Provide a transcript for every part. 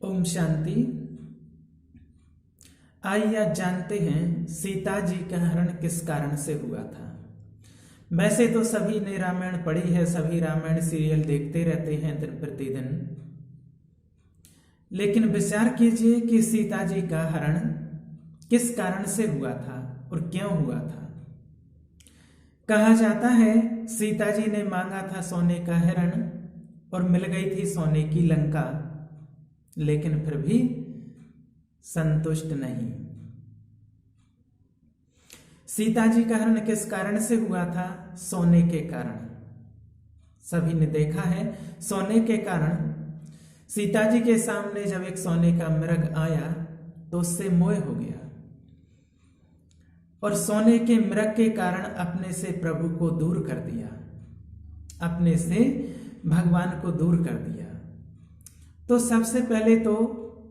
ओम शांति। आइए आज जानते हैं सीता जी का हरण किस कारण से हुआ था। वैसे तो सभी ने रामायण पढ़ी है, सभी रामायण सीरियल देखते रहते हैं दिन प्रतिदिन, लेकिन विचार कीजिए कि सीता जी का हरण किस कारण से हुआ था और क्यों हुआ था। कहा जाता है सीता जी ने मांगा था सोने का हिरण और मिल गई थी सोने की लंका, लेकिन फिर भी संतुष्ट नहीं। सीता जी का हरण किस कारण से हुआ था? सोने के कारण। सभी ने देखा है सोने के कारण। सीता जी के सामने जब एक सोने का मृग आया तो उससे मोह हो गया और सोने के मृग के कारण अपने से प्रभु को दूर कर दिया, अपने से भगवान को दूर कर दिया। तो सबसे पहले तो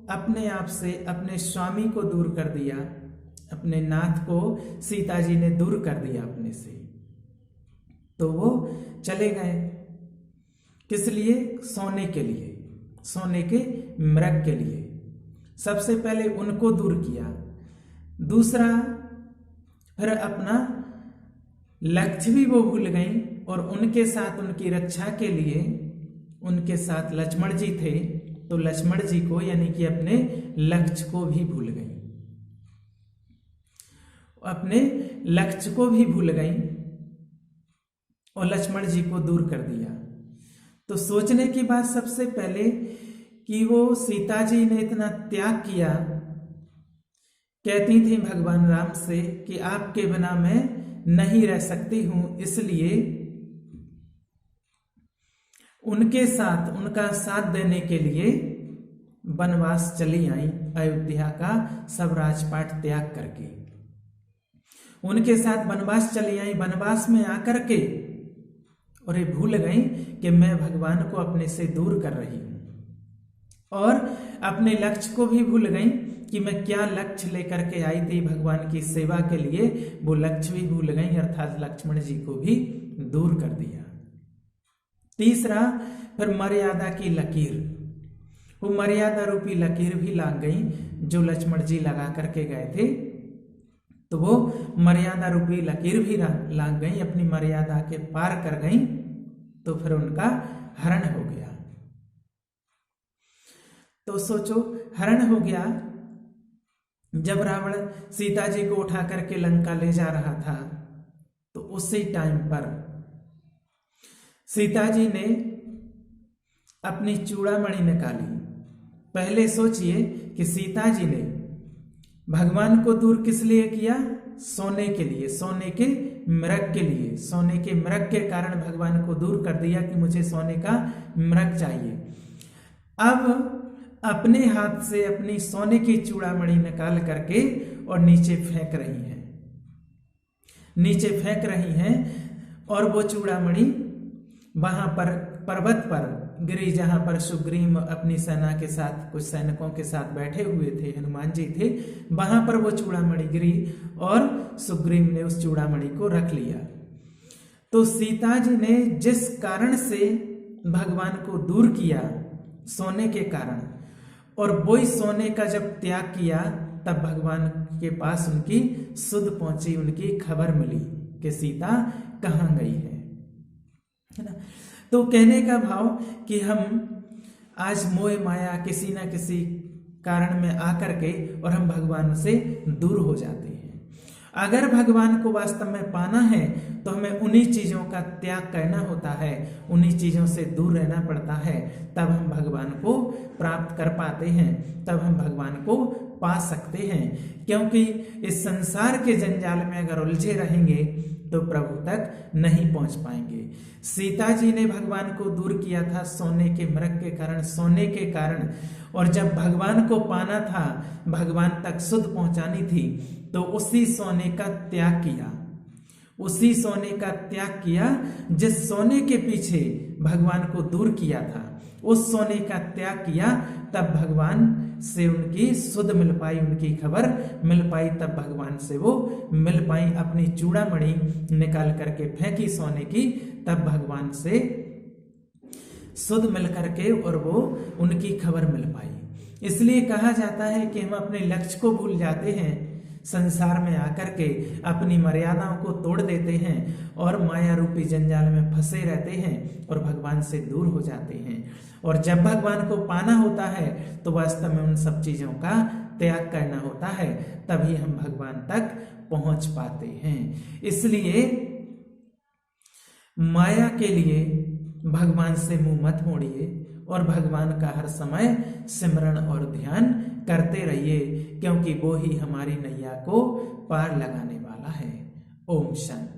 अपने आप से अपने स्वामी को दूर कर दिया, अपने नाथ को सीता जी ने दूर कर दिया अपने से। तो वो चले गए किस लिए? सोने के लिए, सोने के मृग के लिए। सबसे पहले उनको दूर किया, दूसरा फिर अपना लक्ष्य भी वो भूल गई और उनके साथ उनकी रक्षा के लिए उनके साथ लक्ष्मण जी थे, तो लक्ष्मण जी को यानी कि अपने लक्ष्य को भी भूल गई, अपने लक्ष्य को भी भूल गई और लक्ष्मण जी को दूर कर दिया। तो सोचने की बात सबसे पहले कि वो सीता जी ने इतना त्याग किया, कहती थी भगवान राम से कि आपके बिना मैं नहीं रह सकती हूं, इसलिए उनके साथ उनका साथ देने के लिए वनवास चली आई, अयोध्या का सब राजपाट त्याग करके उनके साथ वनवास चली आई। वनवास में आकर के और ये भूल गई कि मैं भगवान को अपने से दूर कर रही हूं और अपने लक्ष्य को भी भूल गई कि मैं क्या लक्ष्य लेकर के आई थी भगवान की सेवा के लिए, वो लक्ष्य भी भूल गई, अर्थात लक्ष्मण जी को भी दूर कर दिया। तीसरा फिर मर्यादा की लकीर, वो मर्यादा रूपी लकीर भी लाग गई जो लक्ष्मण जी लगा करके गए थे, तो वो मर्यादा रूपी लकीर भी लाग गई, अपनी मर्यादा के पार कर गई, तो फिर उनका हरण हो गया। तो सोचो हरण हो गया। जब रावण सीता जी को उठा करके लंका ले जा रहा था तो उसी टाइम पर सीता जी ने अपनी चूड़ामणि निकाली। पहले सोचिए कि सीता जी ने भगवान को दूर किस लिए किया? सोने के लिए, सोने के मृग के लिए। सोने के मृग के कारण भगवान को दूर कर दिया कि मुझे सोने का मृग चाहिए। अब अपने हाथ से अपनी सोने की चूड़ामणि निकाल करके और नीचे फेंक रही हैं, नीचे फेंक रही हैं और वो चूड़ामणि वहां पर पर्वत पर गिरी जहां पर सुग्रीव अपनी सेना के साथ कुछ सैनिकों के साथ बैठे हुए थे, हनुमान जी थे, वहां पर वो चूड़ामणि गिरी और सुग्रीव ने उस चूड़ामणि को रख लिया। तो सीता जी ने जिस कारण से भगवान को दूर किया, सोने के कारण, और वही सोने का जब त्याग किया तब भगवान के पास उनकी सुध पहुंची, उनकी खबर मिली कि सीता कहाँ गई है ना। तो कहने का भाव कि हम आज मोह माया किसी ना किसी कारण में आकर के और हम भगवान से दूर हो जाते हैं। अगर भगवान को वास्तव में पाना है तो हमें उन्हीं चीजों का त्याग करना होता है, उन्हीं चीजों से दूर रहना पड़ता है, तब हम भगवान को प्राप्त कर पाते हैं, तब हम भगवान को पा सकते हैं। क्योंकि इस संसार के जंजाल में अगर उलझे रहेंगे तो प्रभु तक नहीं पहुंच पाएंगे। सीता जी ने भगवान को दूर किया था सोने के मृग के कारण, सोने के कारण, और जब भगवान को पाना था, भगवान तक सुध पहुंचानी थी, तो उसी सोने का त्याग किया, उसी सोने का त्याग किया जिस सोने के पीछे भगवान को दूर किया था, उस सोने का त्याग किया, तब भगवान से उनकी सुध मिल पाई, उनकी खबर मिल पाई, तब भगवान से वो मिल पाई। अपनी चूड़ामणि निकाल करके फेंकी सोने की, तब भगवान से सुध मिल करके और वो उनकी खबर मिल पाई। इसलिए कहा जाता है कि हम अपने लक्ष्य को भूल जाते हैं, संसार में आकर के अपनी मर्यादाओं को तोड़ देते हैं और माया रूपी जंजाल में फंसे रहते हैं और भगवान से दूर हो जाते हैं। और जब भगवान को पाना होता है तो वास्तव में उन सब चीजों का त्याग करना होता है, तभी हम भगवान तक पहुंच पाते हैं। इसलिए माया के लिए भगवान से मुंह मत मोड़िए और भगवान का हर समय सिमरण और ध्यान करते रहिए, क्योंकि वो ही हमारी नैया को पार लगाने वाला है। ओम शांति।